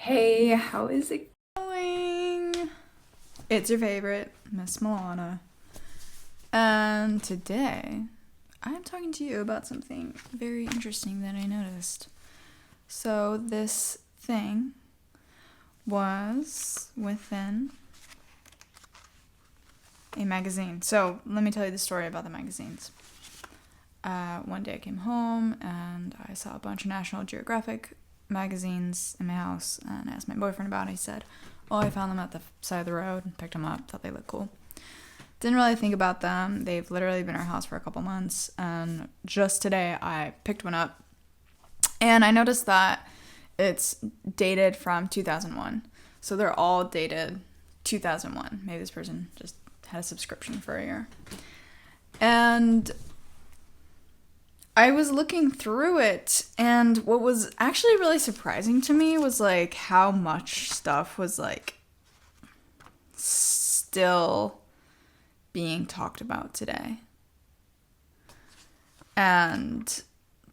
Hey, how is it going? It's your favorite, Miss Milana. And today, I'm talking to you about something very interesting that I noticed. So, this thing was within a magazine. So, let me tell you the story about the magazines. One day I came home and I saw a bunch of National Geographic magazines in my house, and I asked my boyfriend about it. He said, "Oh, I found them at the side of the road and picked them up, thought they looked cool." Didn't really think about them. They've literally been in our house for a couple months, and just today I picked one up and I noticed that it's dated from 2001. So they're all dated 2001. Maybe this person just had a subscription for a year. And I was looking through it, and what was actually really surprising to me was like how much stuff was like still being talked about today. And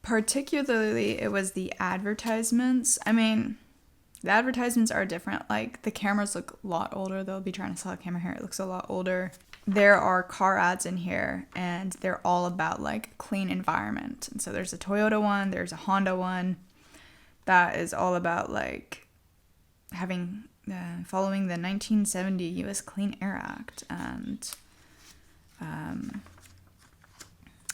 particularly it was the advertisements. I mean, the advertisements are different. Like, the cameras look a lot older. They'll be trying to sell a camera here. It looks a lot older. There are car ads in here, and they're all about like clean environment. And so there's a Toyota one, there's a Honda one that is all about like having following the 1970 U.S. Clean Air Act and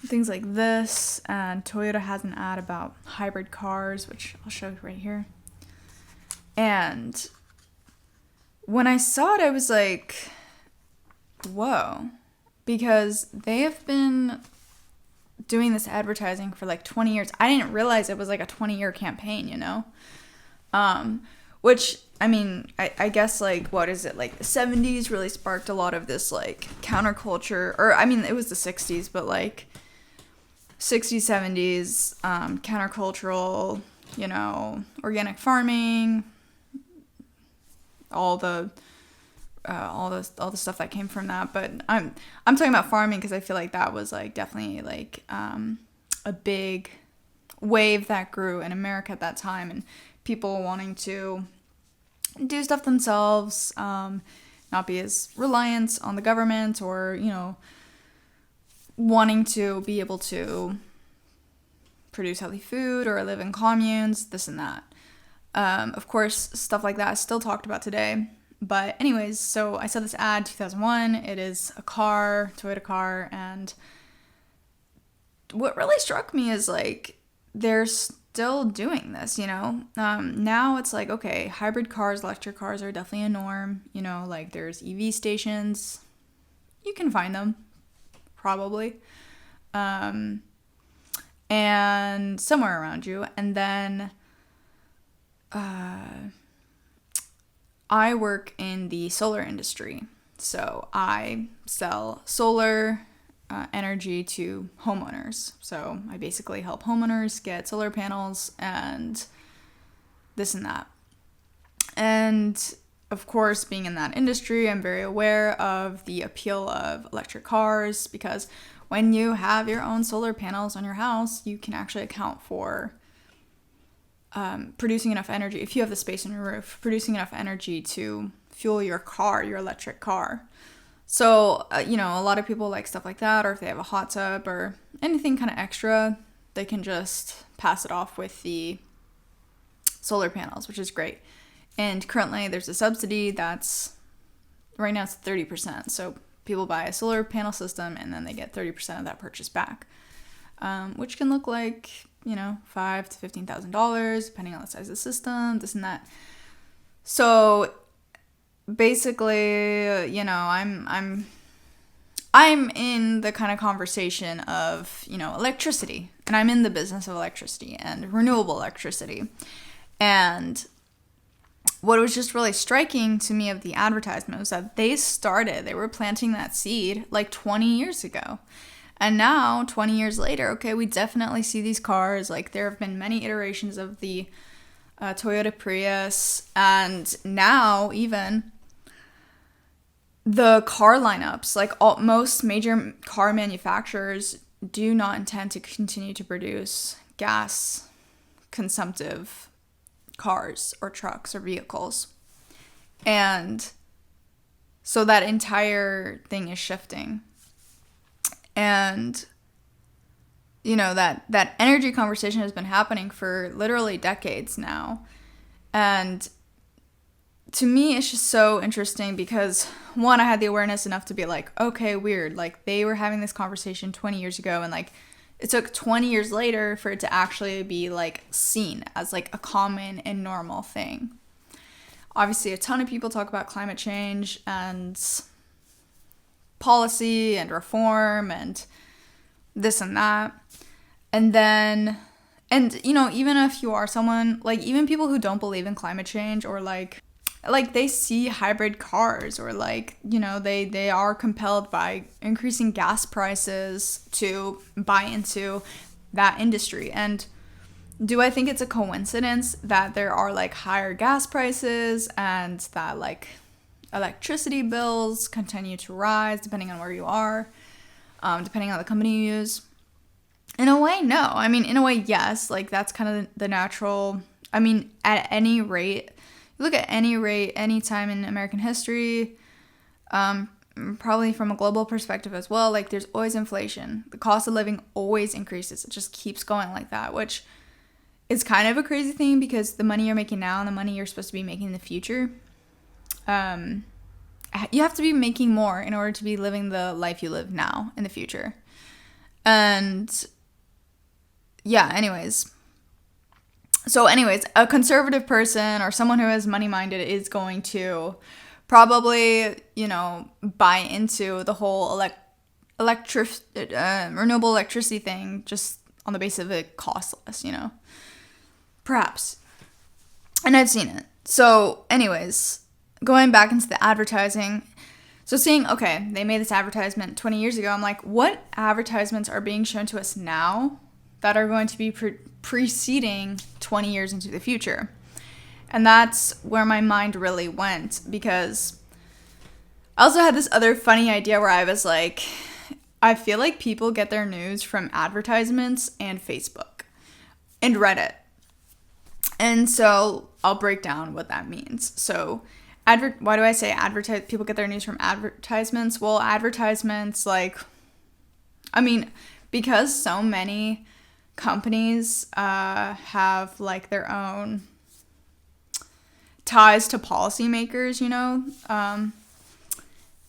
things like this. And Toyota has an ad about hybrid cars, which I'll show you right here. And when I saw it, I was like, whoa, because they have been doing this advertising for like 20 years. I didn't realize it was like a 20-year campaign, you know? Which, I mean, I guess like, what is it? Like the 70s really sparked a lot of this like counterculture, or I mean, it was the 60s, but like 60s, 70s, countercultural, you know, organic farming, all the stuff that came from that. But I'm talking about farming because I feel like that was like definitely like a big wave that grew in America at that time, and people wanting to do stuff themselves, not be as reliant on the government, or, you know, wanting to be able to produce healthy food or live in communes, this and that. Of course, stuff like that is still talked about today. But anyways, so I saw this ad, 2001. It is a car, Toyota car, and what really struck me is like they're still doing this, you know? Now it's like, okay, hybrid cars, electric cars are definitely a norm, you know, like there's EV stations. You can find them, probably. And somewhere around you. And then I work in the solar industry, so I sell solar energy to homeowners. So I basically help homeowners get solar panels and this and that. And of course, being in that industry, I'm very aware of the appeal of electric cars, because when you have your own solar panels on your house, you can actually account for producing enough energy, if you have the space on your roof, producing enough energy to fuel your car, your electric car. So, you know, a lot of people like stuff like that, or if they have a hot tub or anything kind of extra, they can just pass it off with the solar panels, which is great. And currently there's a subsidy that's, right now it's 30%. So people buy a solar panel system and then they get 30% of that purchase back, which can look like, you know, $5,000 to $15,000, depending on the size of the system, this and that. So basically, you know, I'm in the kind of conversation of, you know, electricity, and I'm in the business of electricity and renewable electricity. And what was just really striking to me of the advertisement was that they were planting that seed like 20 years ago. And now, 20 years later, okay, we definitely see these cars. Like, there have been many iterations of the Toyota Prius, and now even the car lineups, like most major car manufacturers do not intend to continue to produce gas consumptive cars or trucks or vehicles. And so that entire thing is shifting. And, that energy conversation has been happening for literally decades now. And to me, it's just so interesting because, one, I had the awareness enough to be like, okay, weird. Like, they were having this conversation 20 years ago, and, like, it took 20 years later for it to actually be, like, seen as, like, a common and normal thing. Obviously, a ton of people talk about climate change and policy and reform and this and that. And then, even if you are someone, like, even people who don't believe in climate change, or like they see hybrid cars, or like, they are compelled by increasing gas prices to buy into that industry. And do I think it's a coincidence that there are, like, higher gas prices and that, like, electricity bills continue to rise depending on where you are, depending on the company you use? In a way, no. I mean, in a way, yes. Like, that's kind of the natural. I mean, at any rate, look at any rate, any time in American history, probably from a global perspective as well, like, there's always inflation. The cost of living always increases. It just keeps going like that, which is kind of a crazy thing because the money you're making now and the money you're supposed to be making in the future, you have to be making more in order to be living the life you live now in the future. And yeah, anyways, a conservative person or someone who is money-minded is going to probably, buy into the whole renewable electricity thing just on the basis of it costs less, Perhaps. And I've seen it. So, anyways, going back into the advertising. So seeing, okay, they made this advertisement 20 years ago. I'm like, what advertisements are being shown to us now that are going to be preceding 20 years into the future? And that's where my mind really went, because I also had this other funny idea where I was like, I feel like people get their news from advertisements and Facebook and Reddit. And so I'll break down what that means. So why do I say people get their news from advertisements? Well, advertisements, because so many companies have, like, their own ties to policymakers,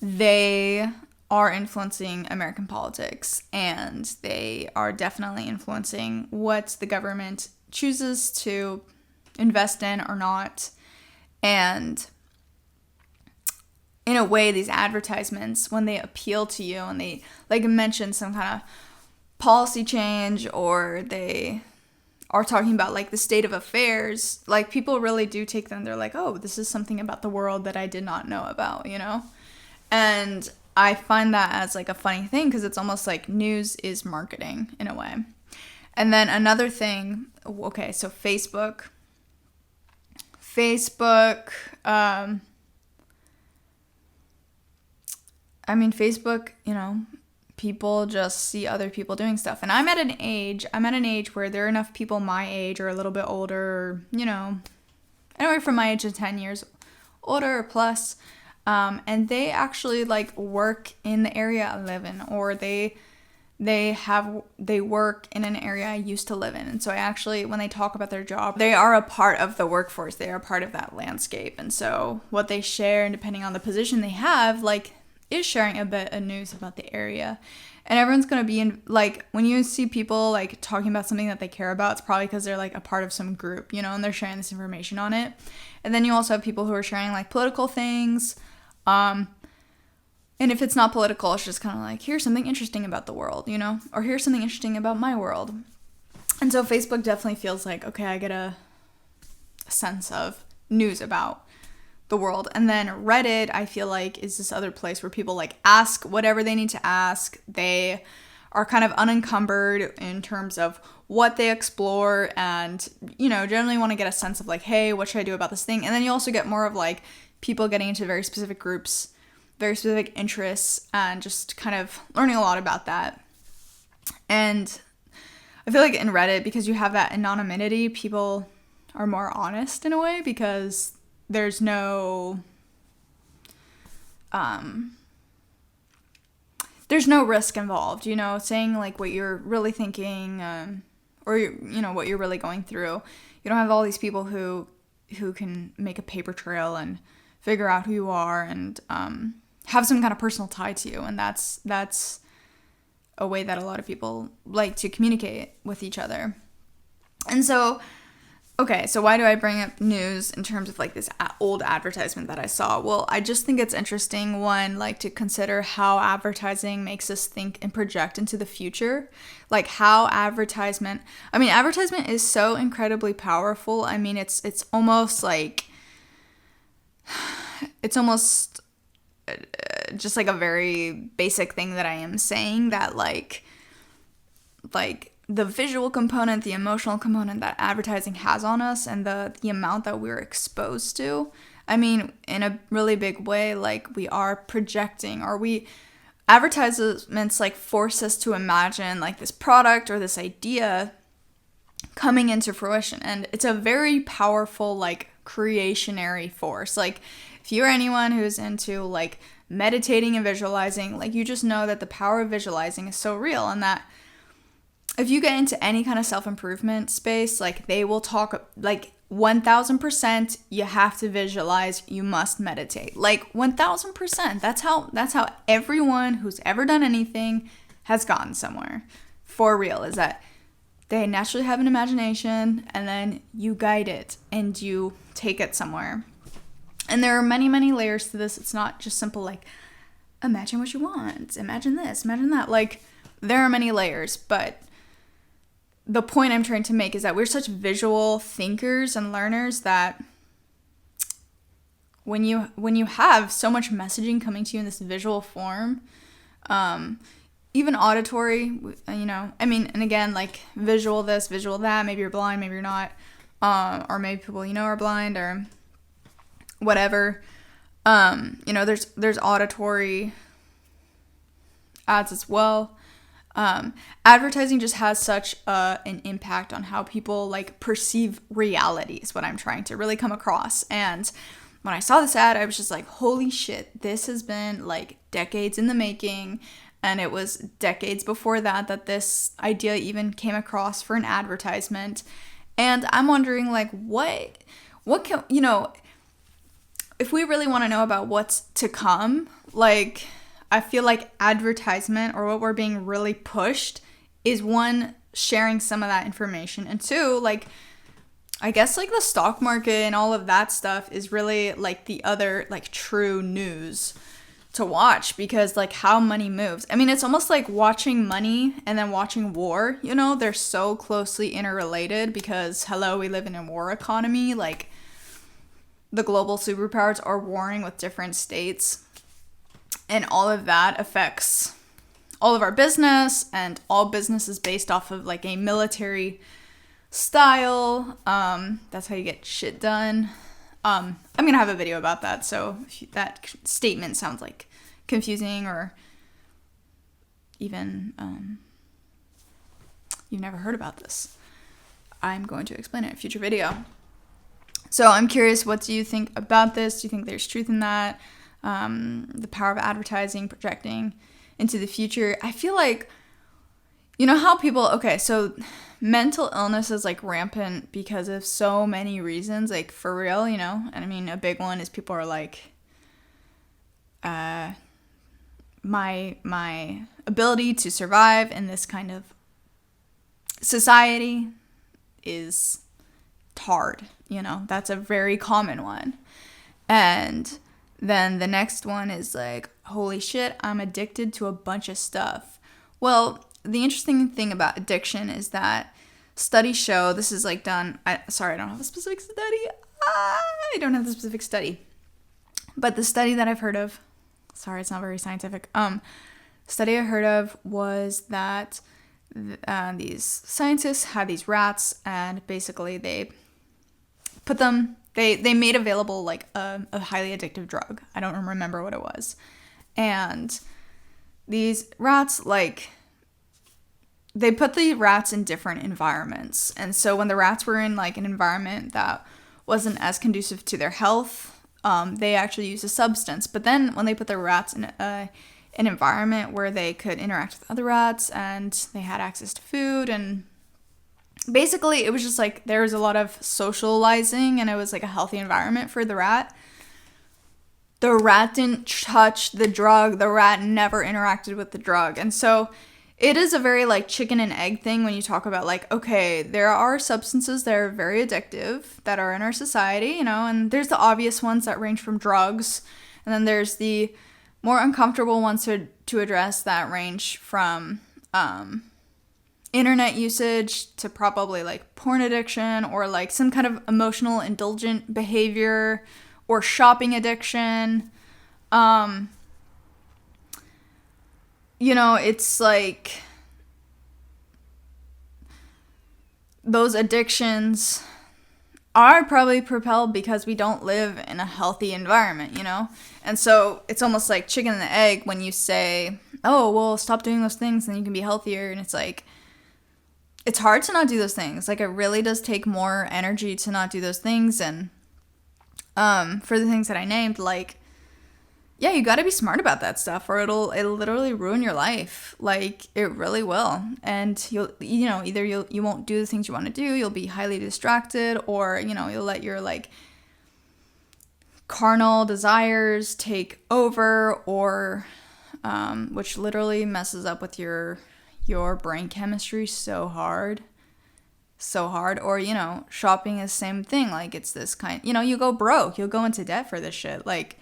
they are influencing American politics, and they are definitely influencing what the government chooses to invest in or not. And in a way, these advertisements, when they appeal to you and they, like, mention some kind of policy change, or they are talking about, like, the state of affairs, like, people really do take them. They're like, oh, this is something about the world that I did not know about, And I find that as, like, a funny thing, because it's almost like news is marketing in a way. And then another thing, okay, so Facebook, Facebook, people just see other people doing stuff. And I'm at an age where there are enough people my age or a little bit older, anywhere from my age to 10 years older or plus, and they actually, like, work in the area I live in, or they work in an area I used to live in. And so I actually, when they talk about their job, they are a part of the workforce. They are part of that landscape. And so what they share, and depending on the position they have, like, is sharing a bit of news about the area. And everyone's going to be in, like, when you see people, like, talking about something that they care about, it's probably because they're, like, a part of some group, and they're sharing this information on it. And then you also have people who are sharing, like, political things. And if it's not political, it's just kind of like, here's something interesting about the world, or here's something interesting about my world. And so Facebook definitely feels like, okay, I get a sense of news about the world. And then Reddit, I feel like, is this other place where people, like, ask whatever they need to ask. They are kind of unencumbered in terms of what they explore, and, generally want to get a sense of, like, hey, what should I do about this thing? And then you also get more of, like, people getting into very specific groups, very specific interests, and just kind of learning a lot about that. And I feel like in Reddit, because you have that anonymity, people are more honest in a way, because there's no risk involved, you know, saying like what you're really thinking, or you know, what you're really going through. You don't have all these people who can make a paper trail and figure out who you are and have some kind of personal tie to you, and that's a way that a lot of people like to communicate with each other. And so, okay, so why do I bring up news in terms of like this old advertisement that I saw? Well, I just think it's interesting, one, like to consider how advertising makes us think and project into the future. Like how advertisement is so incredibly powerful. I mean, it's almost like, it's almost just like a very basic thing that I am saying, that like the visual component, the emotional component that advertising has on us, and the amount that we're exposed to. I mean, in a really big way, like we are projecting, or advertisements like force us to imagine like this product or this idea coming into fruition. And it's a very powerful like creationary force. Like if you're anyone who's into like meditating and visualizing, like you just know that the power of visualizing is so real, and that if you get into any kind of self-improvement space, like they will talk like 1000% you have to visualize, you must meditate. Like 1000%. That's how everyone who's ever done anything has gotten somewhere. For real, is that they naturally have an imagination, and then you guide it and you take it somewhere. And there are many, many layers to this. It's not just simple like imagine what you want, imagine this, imagine that. Like there are many layers, but the point I'm trying to make is that we're such visual thinkers and learners that when you have so much messaging coming to you in this visual form, even auditory, you know, I mean, and again, like visual this, visual that, maybe you're blind, maybe you're not, or maybe people you know are blind or whatever, you know, there's auditory ads as well. Advertising just has such an impact on how people like perceive reality, is what I'm trying to really come across. And when I saw this ad, I was just like, holy shit, this has been like decades in the making. And it was decades before that this idea even came across for an advertisement. And I'm wondering like, what can, you know, if we really want to know about what's to come, like I feel like advertisement, or what we're being really pushed, is one, sharing some of that information, and two, like I guess like the stock market and all of that stuff is really like the other like true news to watch, because like how money moves. I mean, it's almost like watching money and then watching war, you know, they're so closely interrelated, because hello, we live in a war economy. Like the global superpowers are warring with different states. And all of that affects all of our business, and all business is based off of like a military style. That's how you get shit done. I'm going to have a video about that. So if that statement sounds like confusing, or even you've never heard about this, I'm going to explain it in a future video. So I'm curious, what do you think about this? Do you think there's truth in that? The power of advertising, projecting into the future. I feel like, you know how people, okay, so mental illness is like rampant because of so many reasons, like for real, you know, and I mean, a big one is people are like, my ability to survive in this kind of society is hard, you know, that's a very common one. And then the next one is like, holy shit, I'm addicted to a bunch of stuff. Well, the interesting thing about addiction is that studies show, this is like done, I don't have a specific study. I don't have the specific study. But the study that I've heard of, sorry, it's not very scientific. Study I heard of was that these scientists had these rats, and basically they put them, they made available like a highly addictive drug. I don't remember what it was. And these rats, like, they put the rats in different environments. And so when the rats were in like an environment that wasn't as conducive to their health, they actually used a substance. But then when they put the rats in an environment where they could interact with other rats and they had access to food, and basically it was just like there was a lot of socializing and it was like a healthy environment for the rat. The rat didn't touch the drug. The rat never interacted with the drug. And so it is a very like chicken and egg thing when you talk about like, okay, there are substances that are very addictive that are in our society, you know, and there's the obvious ones that range from drugs. And then there's the more uncomfortable ones to address that range from internet usage to probably like porn addiction or like some kind of emotional indulgent behavior or shopping addiction. You know, it's like those addictions are probably propelled because we don't live in a healthy environment, you know? And so it's almost like chicken and the egg when you say, oh, well, stop doing those things and you can be healthier. And it's like, it's hard to not do those things. Like, it really does take more energy to not do those things. And for the things that I named, like, yeah, you gotta be smart about that stuff or it'll literally ruin your life. Like, it really will. And either you won't do the things you want to do, you'll be highly distracted, or, you know, you'll let your like carnal desires take over, or which literally messes up with your brain chemistry so hard. Or, you know, shopping is the same thing. Like, it's this kind, you know, you go broke, you'll go into debt for this shit. Like,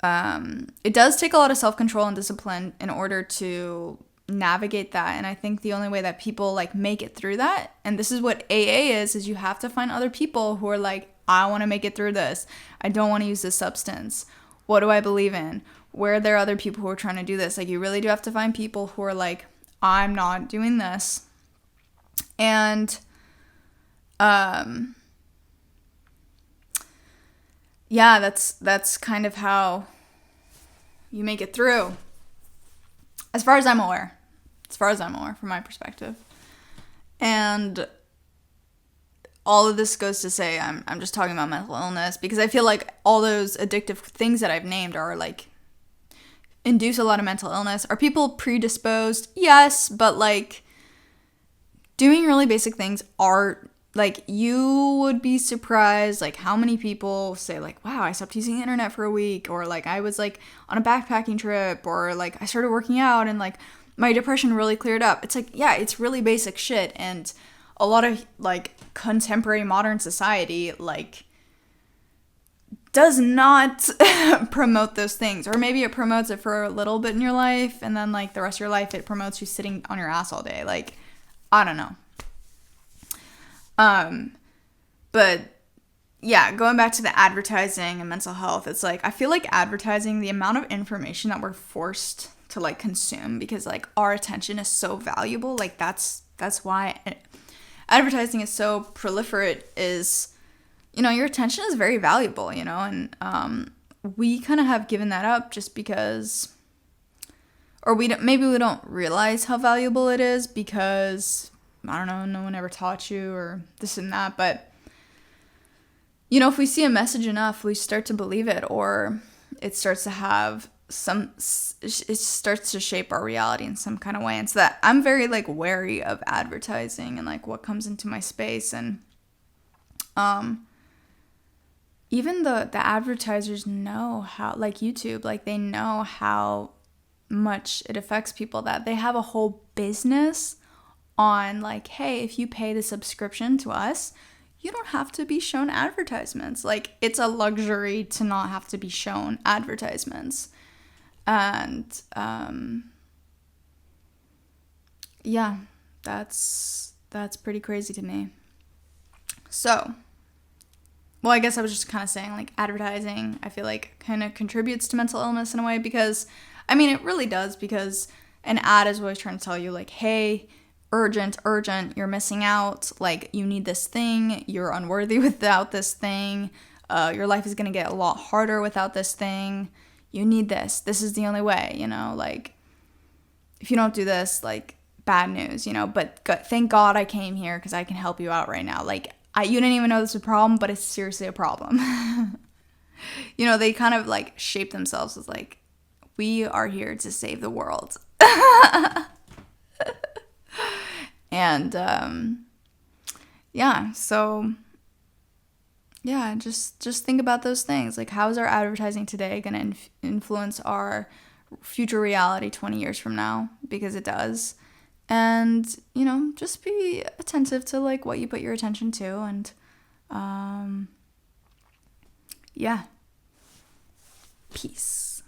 it does take a lot of self-control and discipline in order to navigate that. And I think the only way that people like make it through that, and this is what AA is you have to find other people who are like, I want to make it through this. I don't want to use this substance. What do I believe in? Where are there other people who are trying to do this? Like, you really do have to find people who are like, I'm not doing this. And, yeah, that's kind of how you make it through. As far as I'm aware, from my perspective. And all of this goes to say I'm just talking about mental illness because I feel like all those addictive things that I've named are like induce a lot of mental illness. Are people predisposed? Yes, but like doing really basic things are like, you would be surprised like how many people say like, wow, I stopped using the internet for a week, or like I was like on a backpacking trip, or like I started working out and like my depression really cleared up. It's like, yeah, it's really basic shit. And a lot of like contemporary modern society like does not promote those things, or maybe it promotes it for a little bit in your life and then like the rest of your life it promotes you sitting on your ass all day. Like, I don't know. But yeah, going back to the advertising and mental health, it's like, I feel like advertising, the amount of information that we're forced to like consume because like our attention is so valuable, like that's why advertising is so proliferate, is, you know, your attention is very valuable, you know, and we kind of have given that up just because, or maybe we don't realize how valuable it is because, I don't know, no one ever taught you or this and that. But, you know, if we see a message enough, we start to believe it, or it starts to have it starts to shape our reality in some kind of way. And so that I'm very like wary of advertising and like what comes into my space. And even the advertisers know how, like YouTube, like they know how much it affects people, that they have a whole business on like, hey, if you pay the subscription to us, you don't have to be shown advertisements. Like, it's a luxury to not have to be shown advertisements. And yeah, that's pretty crazy to me. So, well, I guess I was just kind of saying like advertising, I feel like kind of contributes to mental illness in a way, because I mean, it really does, because an ad is always trying to tell you like, hey, urgent, you're missing out, like you need this thing, you're unworthy without this thing, your life is gonna get a lot harder without this thing, you need this is the only way, you know, like if you don't do this, like bad news, you know, but thank God I came here because I can help you out right now. Like, you didn't even know this was a problem, but it's seriously a problem. You know, they kind of like shape themselves as like, we are here to save the world. And yeah, so yeah, just think about those things. Like, how is our advertising today going to influence our future reality 20 years from now? Because it does. And, you know, just be attentive to like what you put your attention to. And yeah, peace.